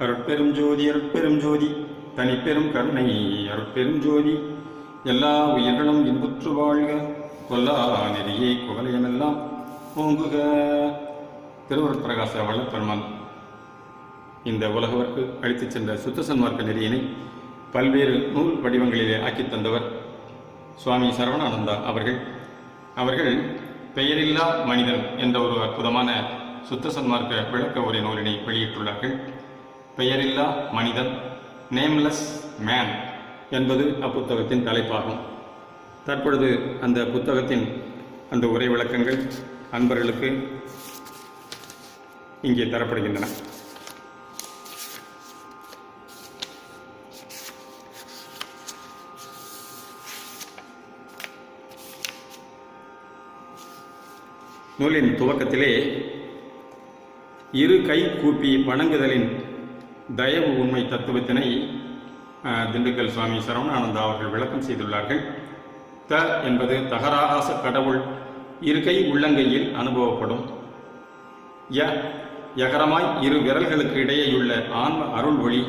அருட்பெரும் ஜோதி அருட்பெரும் ஜோதி தனிப்பெரும் கருணை அருட்பெரும் ஜோதி எல்லா உயிர்களும் இன்புற்று வாழ்க கொல்லா நெறியை குவலயமெல்லாம் ஓங்குக. திருவருட் பிரகாச வல்லப்பெருமான் இந்த உலகவர்க்கு அழித்துச் சென்ற சுத்த சன்மார்க்க நெறியினை பல்வேறு நூல் வடிவங்களிலே ஆக்கித் தந்தவர் சுவாமி சரவணானந்தா அவர்கள் பெயரில்லா மனிதன் என்ற ஒரு அற்புதமான சுத்த சன்மார்க்க விளக்க உரை நூலினை வெளியிட்டுள்ளார்கள். பெயரில்லா மனிதன், நேம்லெஸ் மேன் என்பது அப்புத்தகத்தின் தலைப்பாகும். தற்பொழுது அந்த புத்தகத்தின் அந்த உரை விளக்கங்கள் அன்பர்களுக்கு இங்கே தரப்படுகின்றன. நூலின் துவக்கத்திலே இரு கை கூப்பி வணங்குதலின் தயவு உண்மை தத்துவத்தினை திண்டுக்கல் சுவாமி சரவணானந்தா அவர்கள் விளக்கம் செய்துள்ளார்கள். த என்பது தகராகாச கடவுள் இரு கை உள்ளங்கையில் அனுபவப்படும். யகரமாய் இரு விரல்களுக்கு இடையேயுள்ள ஆன்ம அருள் ஒளி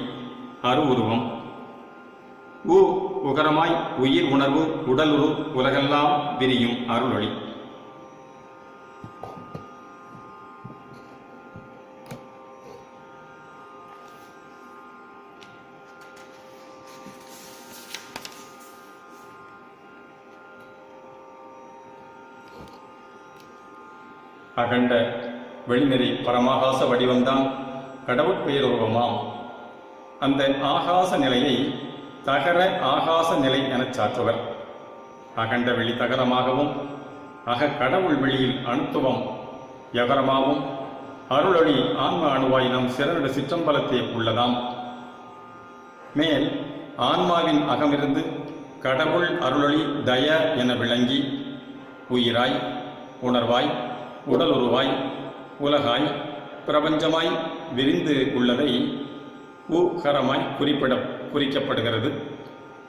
அருவுருவம். உகரமாய் உயிர் உணர்வு உடலுறு உலகெல்லாம் விரியும் அருள் ஒளி. அகண்ட வெளிநெறி பரமாகாச வடிவம்தான் கடவுட் பேருருவமாம். அந்த ஆகாச நிலையை தகர ஆகாச நிலை எனச் சாற்றுவர். அகண்ட வெளி தகரமாகவும் கடவுள் வெளியில் அணுத்துவம் யகரமாகவும் அருளொளி ஆன்ம அணுவாய் நம் சிறனடு சிற்றம்பலத்தே உள்ளதாம். மேல் ஆன்மாவின் அகமிருந்து கடவுள் அருளொளி தய என விளங்கி உயிராய் உணர்வாய் உடலுருவாய் உலகாய் பிரபஞ்சமாய் விரிந்து உள்ளதை உகரமாய் குறிக்கப்படுகிறது.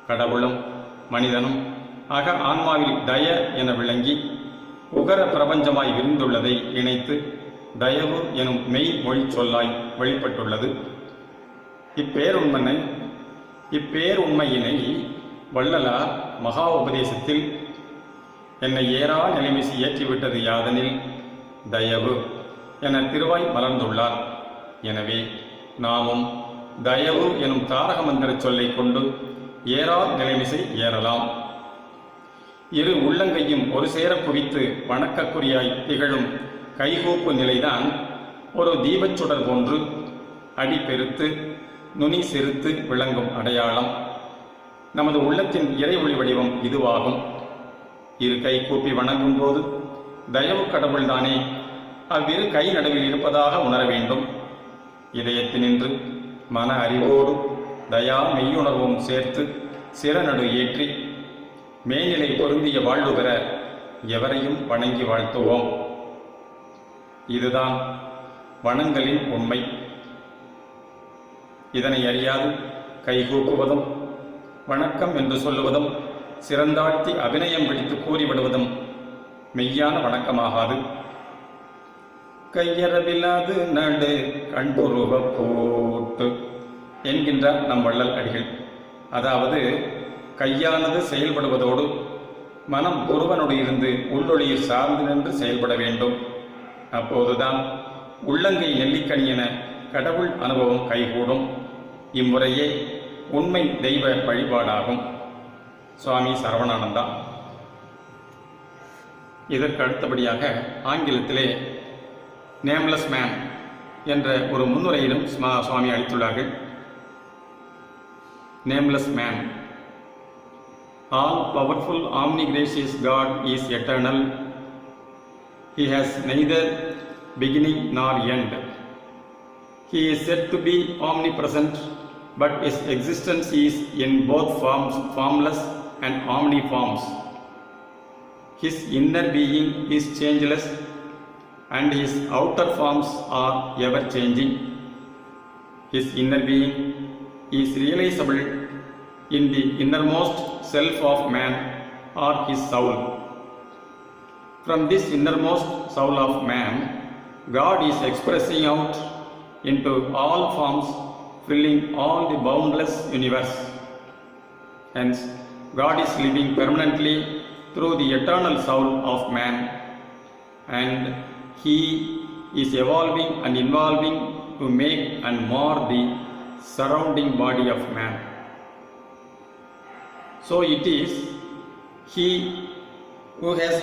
கடவுளும் மனிதனும் ஆன்மாவில் தய என விளங்கி உகர பிரபஞ்சமாய் விரிந்துள்ளதை இணைத்து தயவு எனும் மெய் மொழி சொல்லாய் வெளிப்பட்டுள்ளது. இப்பேருண்மையினை வள்ளலார் மகா உபதேசத்தில் என்னை ஏறா நிலைமிசி ஏற்றிவிட்டது யாதனில் தயவு என திருவாய் மலர்ந்துள்ளார். எனவே நாமும் தயவு எனும் தாரக மந்திர சொல்லை கொண்டு ஏறா நிலைமிசை ஏறலாம். இரு உள்ளங்கையும் ஒரு சேர குவித்து வணக்கக்குரியாய் திகழும் கைகூப்பு நிலைதான் ஒரு தீபச்சுடர் போன்று அடி பெருத்து நுனி செருத்து விளங்கும் அடையாளம். நமது உள்ளத்தின் இறை ஒளி வடிவம் இதுவாகும். இரு கை கூப்பி வணங்கும் போது தயவு கடவுள்தானே அவ்விரு கை நடுவில் இருப்பதாக உணர வேண்டும். இதயத்தினின்று மன அறிவோடு தயா மெய்யுணர்வும் சேர்த்து சிறநடு ஏற்றி மேல்நிலை பொருந்திய வாழ்வு பெற எவரையும் வணங்கி வாழ்த்துவோம். இதுதான் வணங்கலின் உண்மை. இதனை அறியாது கைகூப்புவதும் வணக்கம் என்று சொல்லுவதும் சிறந்தாழ்த்தி அபிநயம் பிடித்து கூறிவிடுவதும் மெய்யான வணக்கமாகாது. கையறவில்லாது நடு கண்புருவ போட்டு என்கின்றார் நம் வள்ளல் அடிகள். அதாவது கையானது செயல்படுவதோடு மனம் ஒருவனோடு இருந்து உள்ளொளியில் சார்ந்து நின்று செயல்பட வேண்டும். அப்போதுதான் உள்ளங்கை நெல்லிக்கனியென கடவுள் அனுபவம் கைகூடும். இம்முறையே உண்மை தெய்வ வழிபாடாகும். சுவாமி சரவணானந்தா. இதற்கு அடுத்தபடியாக ஆங்கிலத்திலே நேம்லெஸ் மேன் என்ற ஒரு முன்னுரையிலும் சுவாமி அளித்துள்ளார்கள். Nameless man. All powerful omnigracious God is eternal. He has neither beginning nor end. He is said to be omnipresent, but his existence is in both forms, formless and omniforms. His inner being is changeless and his outer forms are ever changing. His inner being is realizable in the innermost self of man or his soul. From this innermost soul of man, God is expressing out into all forms filling all the boundless universe. Hence, God is living permanently through the eternal soul of man, and He is evolving and involving to make and mar the surrounding body of man. So it is He who has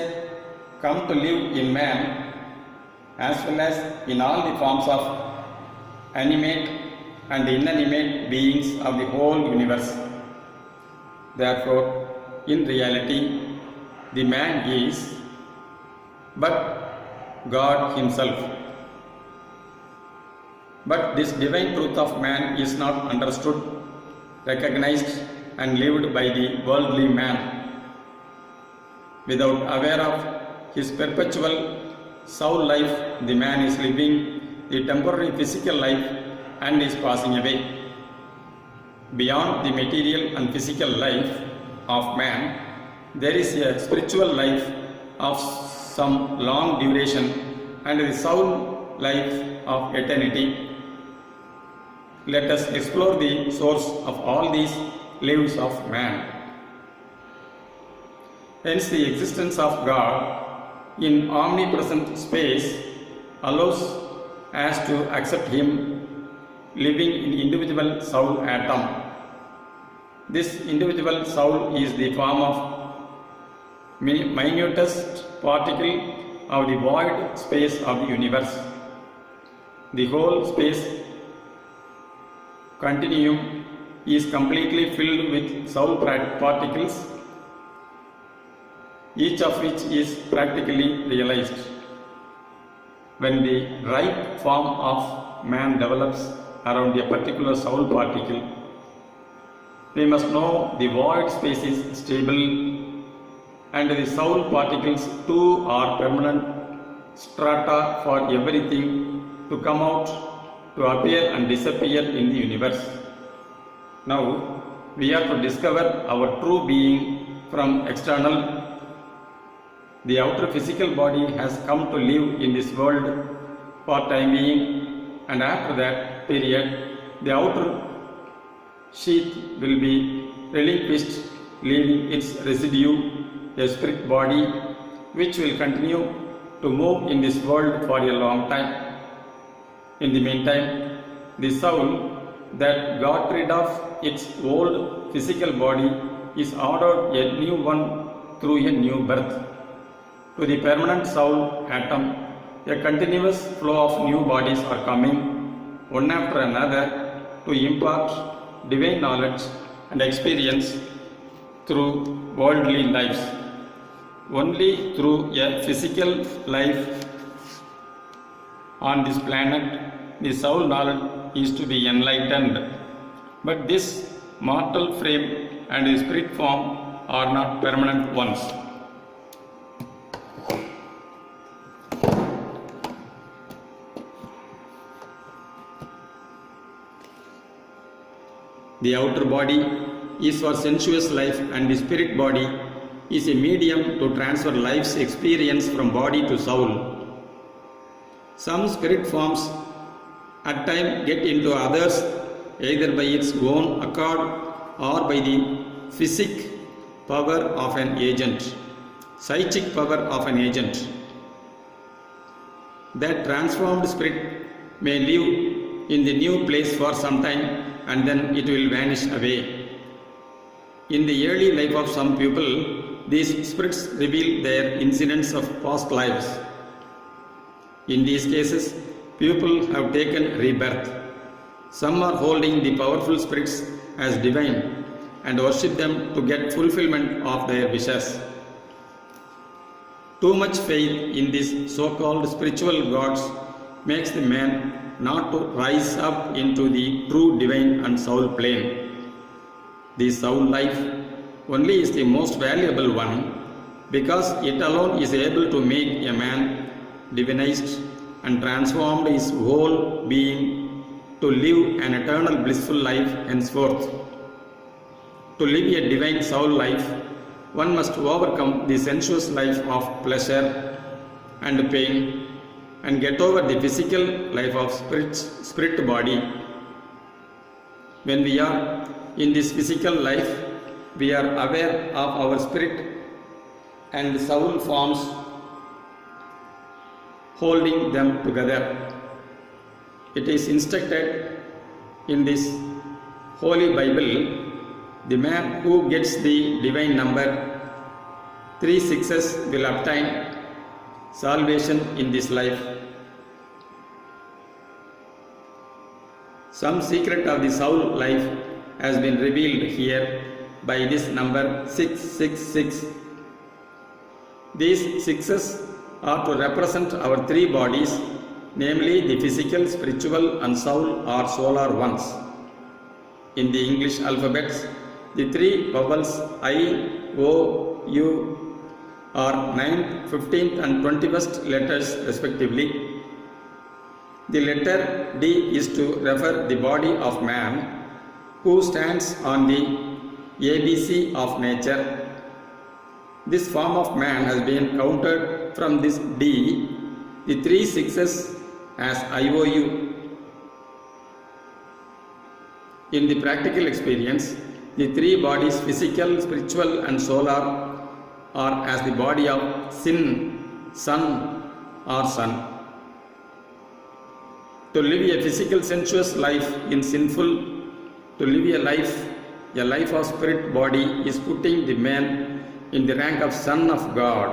come to live in man as well as in all the forms of animate and inanimate beings of the whole universe. Therefore, in reality, the man is but God Himself. But this divine truth of man is not understood, recognized, and lived by the worldly man. Without aware of his perpetual soul life, the man is living the temporary physical life and is passing away. Beyond the material and physical life of man, there is a spiritual life of some long duration and the soul life of eternity. Let us explore the source of all these lives of man. Hence, the existence of God in omnipresent space allows us to accept Him living in individual soul atom. This individual soul is the form of minutest particle of the void space of the universe. The whole space continuum is completely filled with soul particles, each of which is practically realized. When the right form of man develops around a particular soul particle, we must know the void space is stable and the soul particles too are permanent strata for everything to come out, to appear and disappear in the universe. Now, we are to discover our true being from external. The outer physical body has come to live in this world for time being, and after that period, the outer sheath will be relinquished, leaving its residue, a spirit body, which will continue to move in this world for a long time. In the meantime, the soul that got rid of its old physical body is ordered a new one through a new birth. To the permanent soul atom, a continuous flow of new bodies are coming, one after another, to impart divine knowledge and experience through worldly lives. Only through a physical life on this planet, the soul knowledge is to be enlightened. But this mortal frame and the spirit form are not permanent ones. The outer body is for sensuous life, and the spirit body is a medium to transfer life's experience from body to soul. Some spirit forms at times get into others either by its own accord or by the physic power of an agent, psychic power of an agent. That transformed spirit may live in the new place for some time and then it will vanish away. In the early life of some people, these spirits reveal their incidents of past lives. In these cases, people have taken rebirth. Some are holding the powerful spirits as divine and worship them to get fulfillment of their wishes. Too much faith in these so-called spiritual gods makes the man not to rise up into the true divine and soul plane. The soul life only is the most valuable one because it alone is able to make a man divinized and transformed his whole being to live an eternal blissful life henceforth. To live a divine soul life, one must overcome the sensuous life of pleasure and pain and get over the physical life of spirit body. when we are in this physical life, we are aware of our spirit and soul forms holding them together. It is instructed in this Holy Bible, the man who gets the divine number 36 will obtain salvation in this life. Some secret of the soul life has been revealed here by this number 666. These sixes are to represent our three bodies, namely the physical, spiritual and soul or solar ones. In the English alphabets, the three vowels I, O, U are 9th, 15th and 21st letters respectively. The letter D is to refer the body of man who stands on the ABC of nature. This form of man has been counted from this D, the three sixes as IOU. In the practical experience, the three bodies, physical, spiritual and solar, are as the body of sin, sun or sun. To live a physical sensuous life in sinful, to live a life of spirit body is putting the man in the rank of son of God,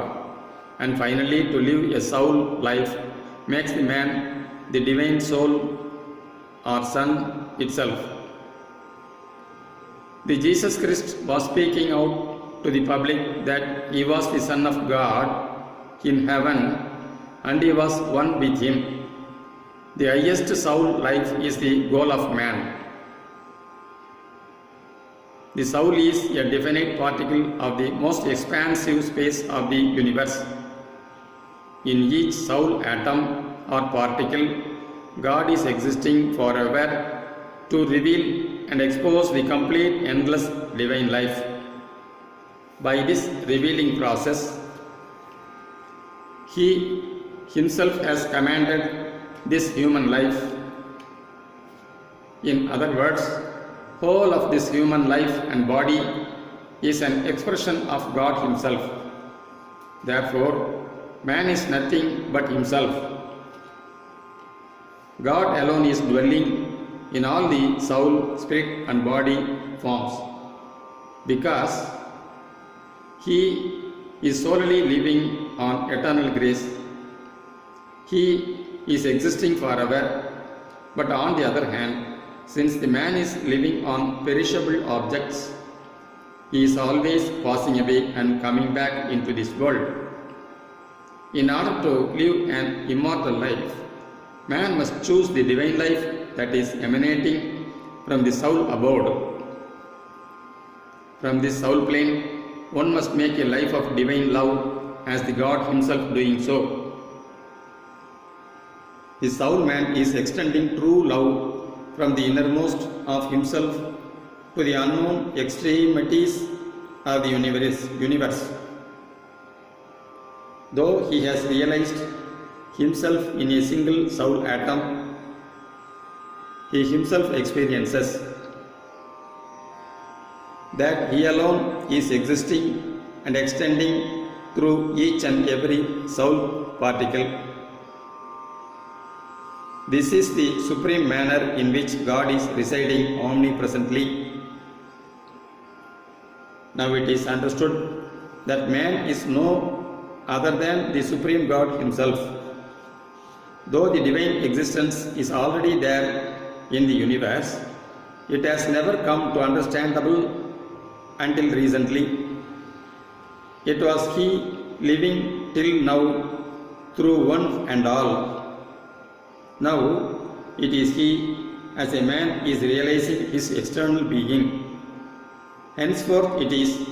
and finally to live a soul life makes the man the divine soul or son itself. The Jesus Christ was speaking out to the public that he was the Son of God in heaven and he was one with him. The highest soul life is the goal of man. The soul is a definite particle of the most expansive space of the universe. In each soul atom or particle, God is existing forever to reveal and expose the complete endless divine life. By this revealing process, He Himself has commanded this human life. In other words, whole of this human life and body is an expression of God Himself. Therefore, man is nothing but himself. God alone is dwelling in all the soul, spirit and body forms, because He is solely living on eternal grace. He is existing forever, but on the other hand, since the man is living on perishable objects, he is always passing away and coming back into this world. In order to live an immortal life, man must choose the divine life that is emanating from the soul abode. From this soul plane, one must make a life of divine love as the God Himself doing so. The soul man is extending true love from the innermost of himself to the unknown extremities of the universe. Though he has realized himself in a single soul atom, he himself experiences that he alone is existing and extending through each and every soul particle. This is the supreme manner in which God is residing omnipresently. Now it is understood that man is no other than the supreme God Himself. Though the divine existence is already there in the universe, it has never come to understandable until recently. It was He living till now through one and all. Now it is He as a man is realizing his external being. Henceforth it is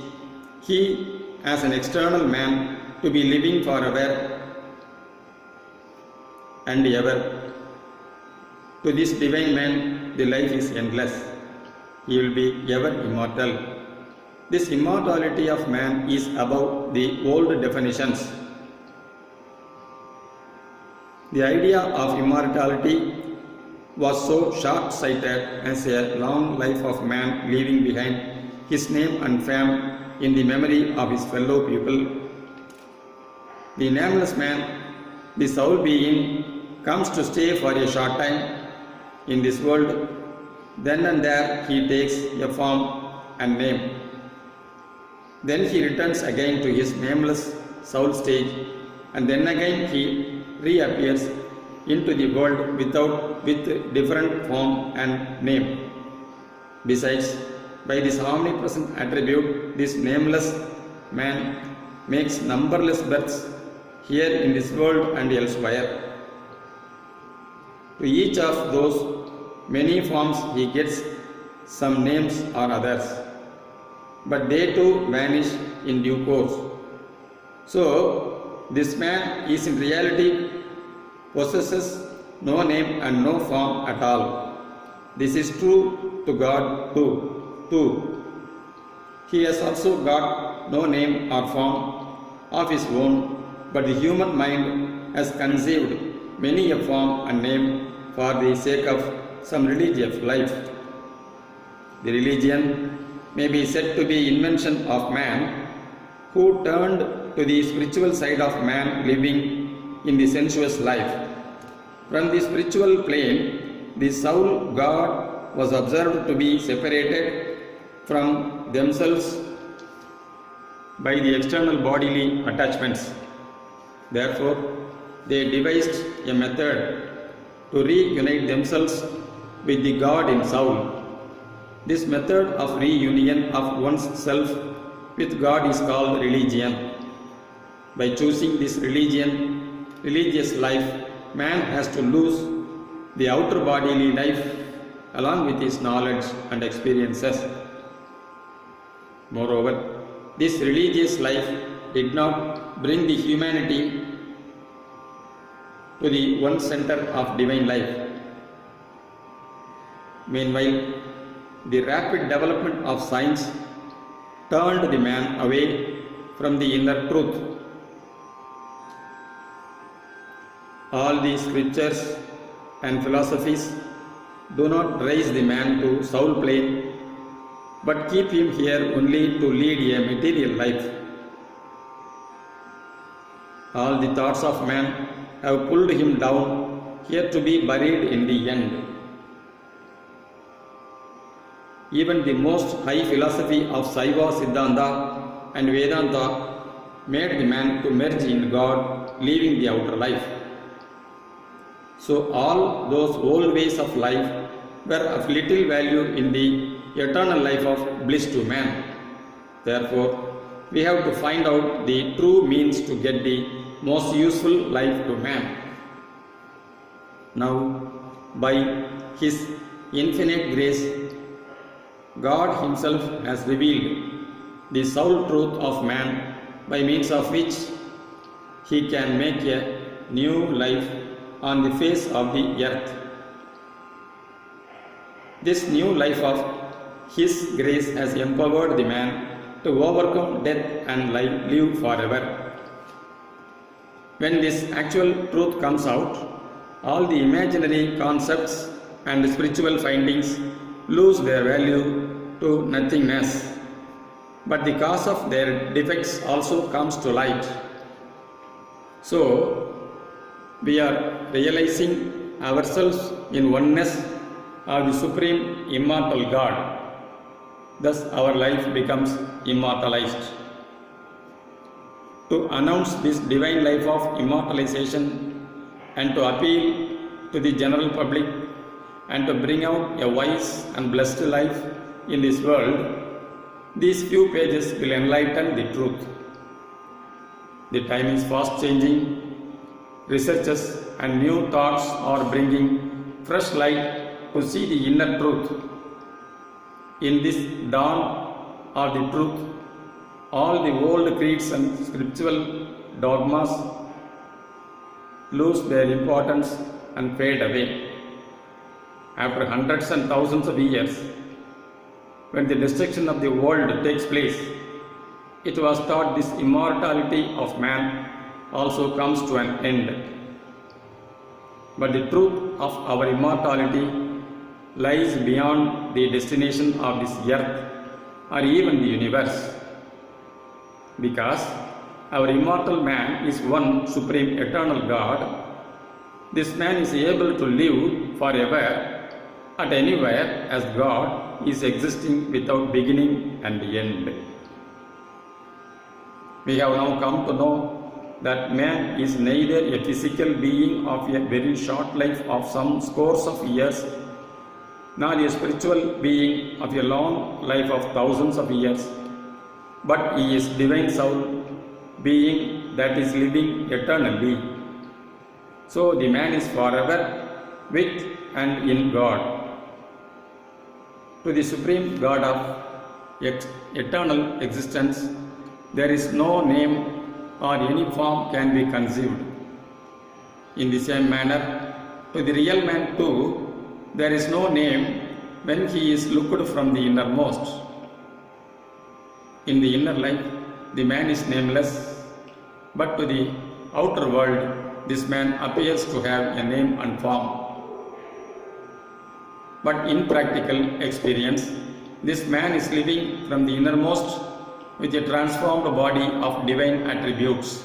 He as an external man to be living forever and ever. To this divine man the life is endless. He will be ever immortal. This immortality of man is above the old definitions. The idea of immortality was so short-sighted as a long life of man, leaving behind his name and fame in the memory of his fellow people. The nameless man, the soul being, comes to stay for a short time in this world. Then and there he takes a form and name. Then he returns again to his nameless soul stage, and then again he reappears into the world with different form and name. Besides, by this omnipresent attribute, this nameless man makes numberless births here in this world and elsewhere. To each of those many forms he gets some names or others, but they too vanish in due course. So, this man is in reality possesses no name and no form at all. This is true to God too. He has also got no name or form of his own, but the human mind has conceived many a form and name for the sake of some religious life. The religion may be said to be invention of man, who turned to the spiritual side of man living in the sensuous life. From the spiritual plane, the soul God was observed to be separated from themselves by the external bodily attachments. Therefore, they devised a method to reunite themselves with the God in soul. This method of reunion of one's self with God is called religion. By choosing this religious life, man has to lose the outer bodily life along with his knowledge and experiences. Moreover, this religious life did not bring the humanity to the one center of divine life. Meanwhile, the rapid development of science turned the man away from the inner truth. All the scriptures and philosophies do not raise the man to soul plane, but keep him here only to lead a material life. All the thoughts of man have pulled him down here to be buried in the end. Even the most high philosophy of Saiva Siddhanta and Vedanta made the man to merge in God, leaving the outer life. So all those old ways of life were of little value in the eternal life of bliss to man. Therefore, we have to find out the true means to get the most useful life to man. Now, by His infinite grace, God Himself has revealed the soul truth of man, by means of which he can make a new life on the face of the earth. This new life of His grace has empowered the man to overcome death and live forever. When this actual truth comes out, all the imaginary concepts and spiritual findings lose their value to nothingness, but the cause of their defects also comes to light. So, we are realizing ourselves in oneness of the Supreme Immortal God. Thus, our life becomes immortalized. To announce this divine life of immortalization and to appeal to the general public and to bring out a wise and blessed life in this world, these few pages will enlighten the truth. The time is fast changing. Researches and new thoughts are bringing fresh light to see the inner truth. In this dawn of the truth, all the old creeds and spiritual dogmas lose their importance and fade away. After hundreds and thousands of years, when the destruction of the world takes place, it was thought this immortality of man also comes to an end. But the truth of our immortality lies beyond the destination of this earth or even the universe. Because our immortal man is one supreme eternal God, this man is able to live forever at anywhere as God is existing without beginning and end. We have now come to know that man is neither a physical being of a very short life of some scores of years, nor a spiritual being of a long life of thousands of years, but he is divine soul, being that is living eternally. So the man is forever with and in God. To the supreme God of eternal existence, there is no name or any form can be conceived. In the same manner, to the real man too, there is no name when he is looked from the innermost. In the inner life, the man is nameless, but to the outer world, this man appears to have a name and form. But in practical experience, this man is living from the innermost with a transformed body of divine attributes.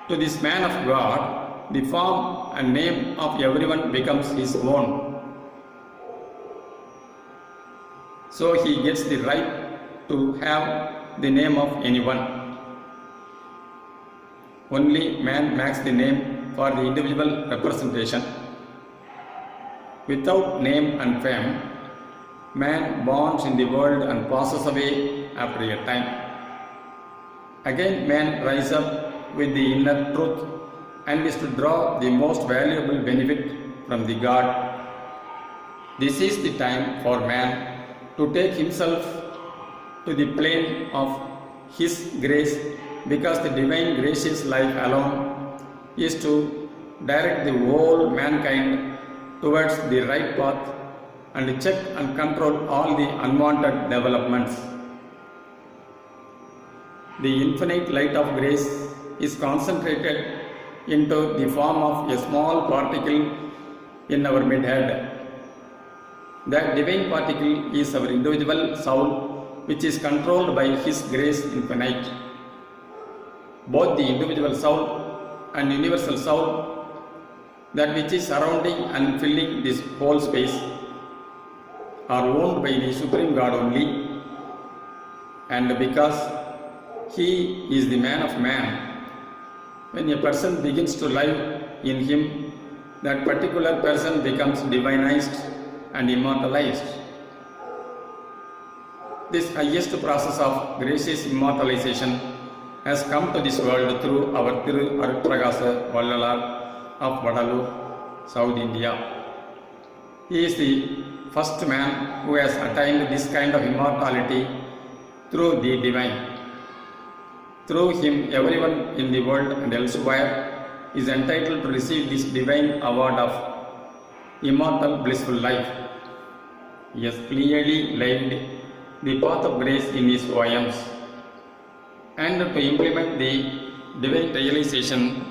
To this man of God, the form and name of everyone becomes his own. So he gets the right to have the name of anyone. Only man makes the name for the individual representation. Without name and fame, man borns in the world and passes away after a time. Again man rises up with the inner truth and is to draw the most valuable benefit from the God. This is the time for man to take himself to the plane of his grace, because the divine gracious life alone is to direct the whole mankind towards the right path and check and control all the unwanted developments. The infinite light of grace is concentrated into the form of a small particle in our midhead. That divine particle is our individual soul, which is controlled by His grace infinite. Both the individual soul and universal soul, that which is surrounding and filling this whole space, are owned by the Supreme God only. And because He is the man of man, when a person begins to live in Him, that particular person becomes divinized and immortalized. This highest process of gracious immortalization has come to this world through our Thiru Aruprakasa Vallalar of Vadalur, South India. He is the first man who has attained this kind of immortality through the divine. Through him, everyone in the world and elsewhere is entitled to receive this divine award of immortal blissful life. He has clearly laid the path of grace in his poems, and to implement the divine realization,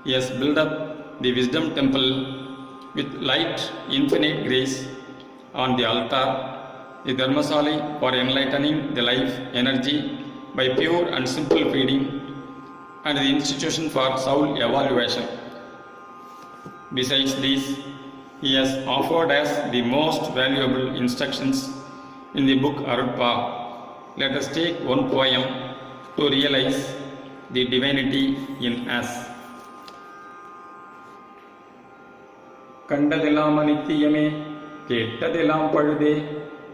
he has built up the wisdom temple with light, infinite grace on the altar, the Dharmasali for enlightening the life energy by pure and simple feeding, and the institution for soul evaluation. Besides this, he has offered us the most valuable instructions in the book Arutpa. Let us take one poem to realize the divinity in us. கண்டதெல்லாம் அனித்தியமே, கேட்டதெல்லாம் பழுதே,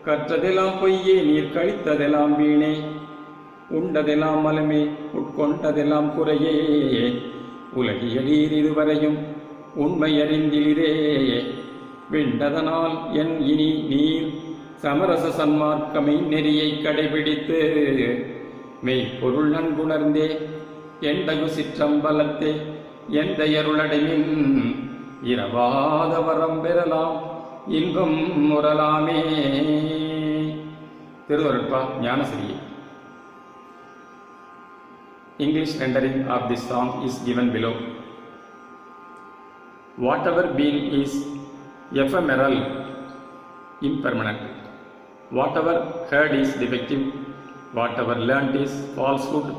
கற்றதெல்லாம் பொய்யே, நீர் கழித்ததெல்லாம் வீணே, உண்டதெல்லாம் மலமே, உட்கொண்டதெல்லாம் குறையே, உலகியலீர் இதுவரையும் உண்மை அறிந்திலிரே, விண்டதனால் என் இனி நீர் சமரச சன்மார்க்கமை நெறியை கடைபிடித்து மெய்ப்பொருள் நன்குணர்ந்தே எண்டகு சிற்றம்பலத்தே எந்தையருளடைமின் இரவாத வரம் பெறலாம் இன்பம் முறலாமே. Thiruvarutpa ஞானசிறியே. English rendering of this song is given below. Whatever been is ephemeral, impermanent. Whatever heard is defective. Whatever learnt is falsehood.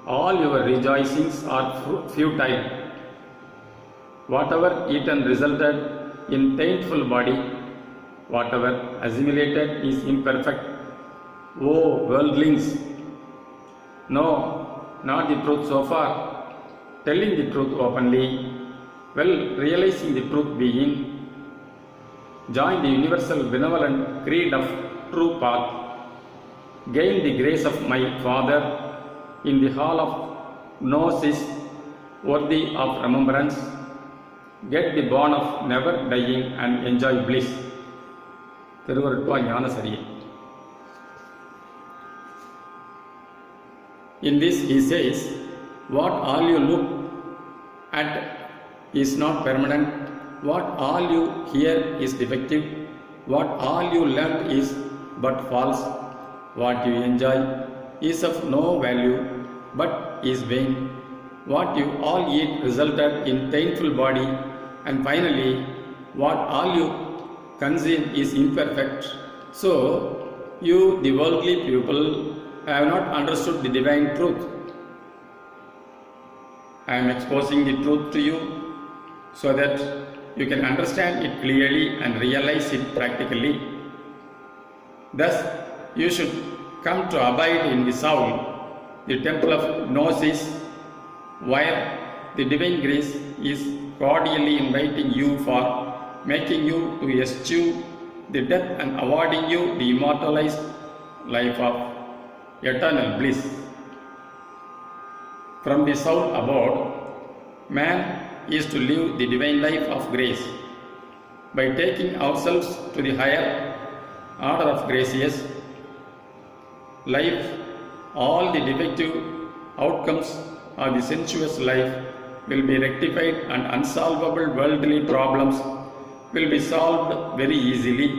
All your rejoicings are futile. Whatever eaten resulted in taintful body. Whatever assimilated is imperfect. O worldlings, no, not the truth so far, telling the truth openly, well realizing the truth being, join the universal benevolent creed of true path, gain the grace of my Father in the hall of gnosis worthy of remembrance, get the bond of never dying and enjoy bliss. Thiruvarutpa ஞானசரியை. In this he says, what all you look at is not permanent, what all you hear is defective, what all you learnt is but false, what you enjoy is of no value but is vain, what you all eat resulted in painful body, and finally what all you consume is imperfect. So you, the worldly people, have not understood the divine truth. I am exposing the truth to you so that you can understand it clearly and realize it practically. Thus, you should come to abide in the soul, the temple of gnosis, where the divine grace is cordially inviting you for making you to eschew the death and awarding you the immortalized life of eternal bliss. From the soul abode, man is to live the divine life of grace by taking ourselves to the higher order of gracious life. All the defective outcomes of the sensuous life will be rectified and unsolvable worldly problems will be solved very easily.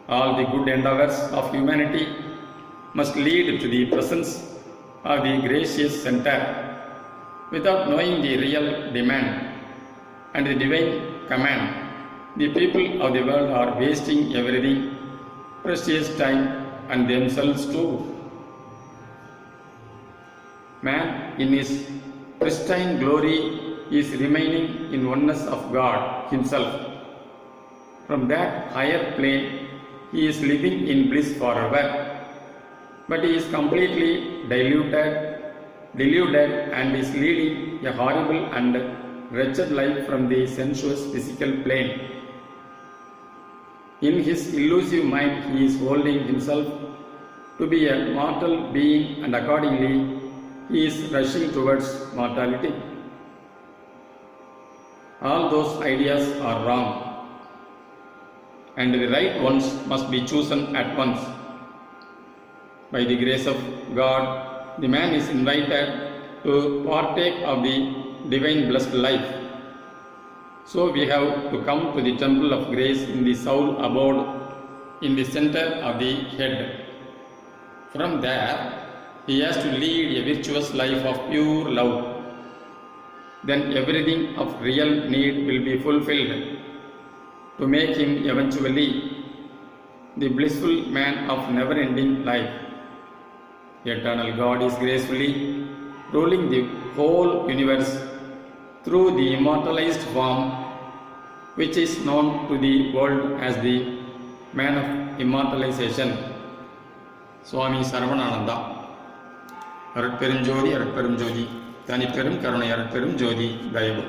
All the good endeavors of humanity must lead to the presence of the gracious center. Without knowing the real demand and the divine command, the people of the world are wasting everything, precious time and themselves too. Man in his pristine glory is remaining in oneness of God himself. From that higher plane he is living in bliss forever, but he is completely deluded and is leading a horrible and wretched life from the sensuous physical plane. In his illusive mind he is holding himself to be a mortal being, and accordingly he is rushing towards mortality. All those ideas are wrong, and the right ones must be chosen at once. By the grace of God, the man is invited to partake of the divine blessed life. So we have to come to the temple of grace in the soul abode in the center of the head. From there, he has to lead a virtuous life of pure love. Then everything of real need will be fulfilled to make him eventually the blissful man of never-ending life. Eternal God is gracefully ruling the whole universe through the immortalized form, which is known to the world as the man of immortalization. Swami Sarvanananda. அருட்பெருஞ்சோதி அருட்பெரும் ஜோதி தனிப்பெரும் கருணை அருட்பெரும் ஜோதி தயவு.